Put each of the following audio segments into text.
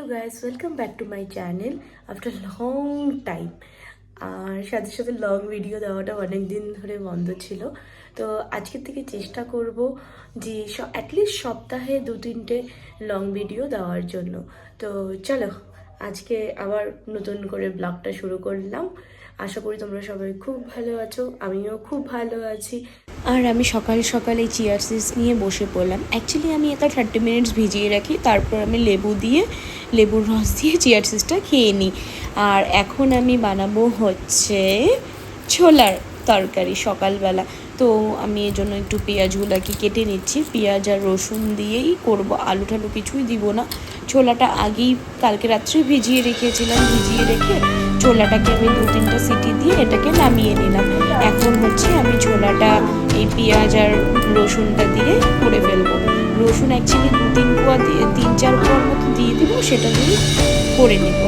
Hello guys, welcome back to my channel after long time. আর সাথে সাথে long video দেওয়াটা অনেক দিন ধরে বন্ধ ছিল। তো আজকের থেকে চেষ্টা করব যে অ্যাটলিস্ট সপ্তাহে 2-3টে লং ভিডিও দেওয়ার জন্য। তো চলো আজকে আবার নতুন করে ব্লগটা শুরু করলাম। আশা করি তোমরা সবাই খুব ভালো আছো, আমিও খুব ভালো আছি। আর আমি সকাল সকাল এই চিয়া সিডস নিয়ে বসে পড়লাম। অ্যাকচুয়ালি আমি এটা 30 মিনিটস ভিজিয়ে রাখি, তারপর আমি লেবুর রস দিয়ে চিয়া সিডসটা খেয়ে নিই। আর এখন আমি বানাবো হচ্ছে ছোলার তরকারি সকালবেলা। তো আমি এর জন্য একটু পেঁয়াজগুলোকে কেটে নিচ্ছি। পেঁয়াজ আর রসুন দিয়েই করবো, আলু টালু কিছুই দিব না। ছোলাটা আগেই কালকে রাত্রে ভিজিয়ে রেখেছিলাম, ভিজিয়ে রেখে ছোলাটাকে আমি 2-3টা সিটি দিয়ে এটাকে নামিয়ে নিলাম। এখন হচ্ছে আমি ছোলাটা এই পেঁয়াজ আর রসুনটা দিয়ে করে ফেলবো। রসুন অ্যাকচুয়ালি 2-3 কোয়া দিয়ে 3-4 কোয়ার মতো দিয়ে দিব, সেটা দিয়ে করে নেব।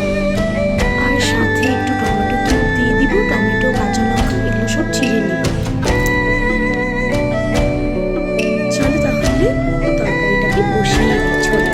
আর সাথে একটু টমেটো কিউব দিয়ে দিব, টমেটো কাঁচা লঙ্কা এগুলো সব চিড়ে নিব। চলো তাহলে তরকারিটাকে বসিয়ে দিই ছোলা।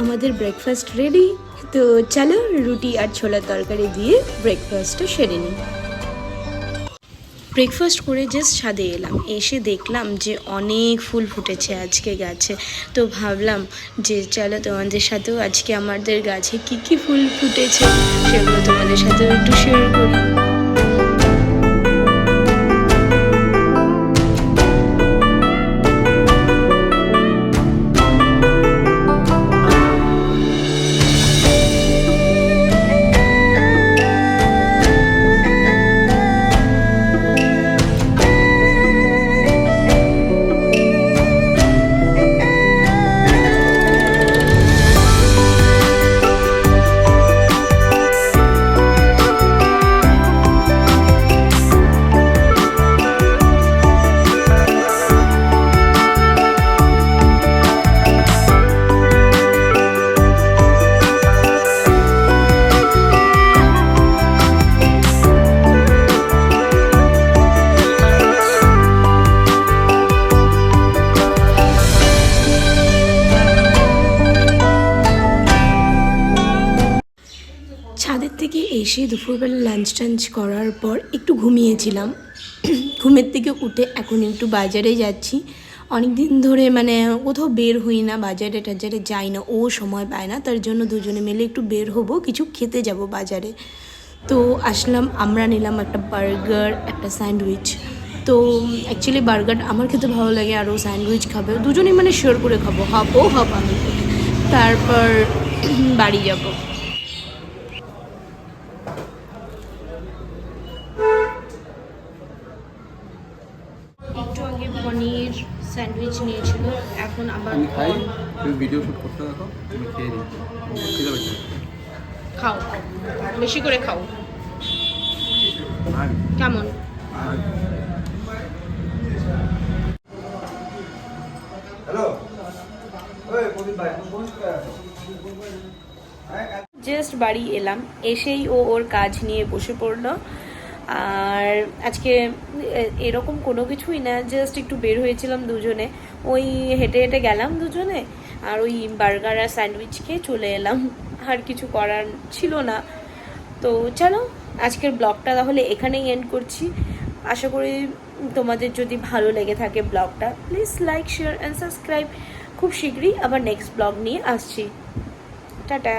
আমাদের ব্রেকফাস্ট রেডি। তো চলো রুটি আর ছোলার তরকারি দিয়ে ব্রেকফাস্টটা সেরে নিই। ব্রেকফাস্ট করে জাস্ট ছাদে এলাম, এসে দেখলাম যে অনেক ফুল ফুটেছে আজকে গাছে। তো ভাবলাম যে চলো তোমাদের সাথেও আজকে আমাদের গাছে কি কি ফুল ফুটেছে সেগুলো তোমাদের সাথেও একটু শেয়ার করি। ছাদের থেকে এসে দুপুরবেলা লাঞ্চ টাঞ্চ করার পর একটু ঘুমিয়েছিলাম। ঘুমের থেকে উঠে এখন একটু বাজারে যাচ্ছি। অনেক দিন ধরে কোথাও বের হই না, বাজারে টাজারে যাই না, ও সময় পায় না, তার জন্য দুজনে মিলে একটু বের হব, কিছু খেতে যাব বাজারে। তো আসলাম, আমরা নিলাম একটা বার্গার, একটা স্যান্ডউইচ। তো অ্যাকচুয়ালি বার্গার আমার খেতে ভালো লাগে, আর ও স্যান্ডউইচ খাবে, দুজনেই শেয়ার করে খাবো, হাফ ও হাফ আমি। তারপর বাড়ি যাব। একটু আগে পনির স্যান্ডউইচ নিয়েছিল, এখন আবার ভিডিও শুট করতে দেখো, তুমি খেয়ে নিও। খাও, বেশি করে খাও। কেমন? জাস্ট বাড়ি এলাম, এসেই ও ওর কাজ নিয়ে বসে পড়লো। আর আজকে এরকম কোনো কিছুই না, জাস্ট একটু বের হয়েছিলাম দুজনে, ওই হেঁটে হেঁটে গেলাম দুজনে, আর ওই বার্গার আর স্যান্ডউইচ খেয়ে চলে এলাম। আর কিছু করার ছিল না। তো চলো আজকের ব্লগটা তাহলে এখানেই এন্ড করছি। আশা করি তোমাদের যদি ভালো লেগে থাকে ব্লগটা, please like, share and subscribe. খুব শীঘ্রই আবার নেক্সট ব্লগ নিয়ে আসছি। টাটা।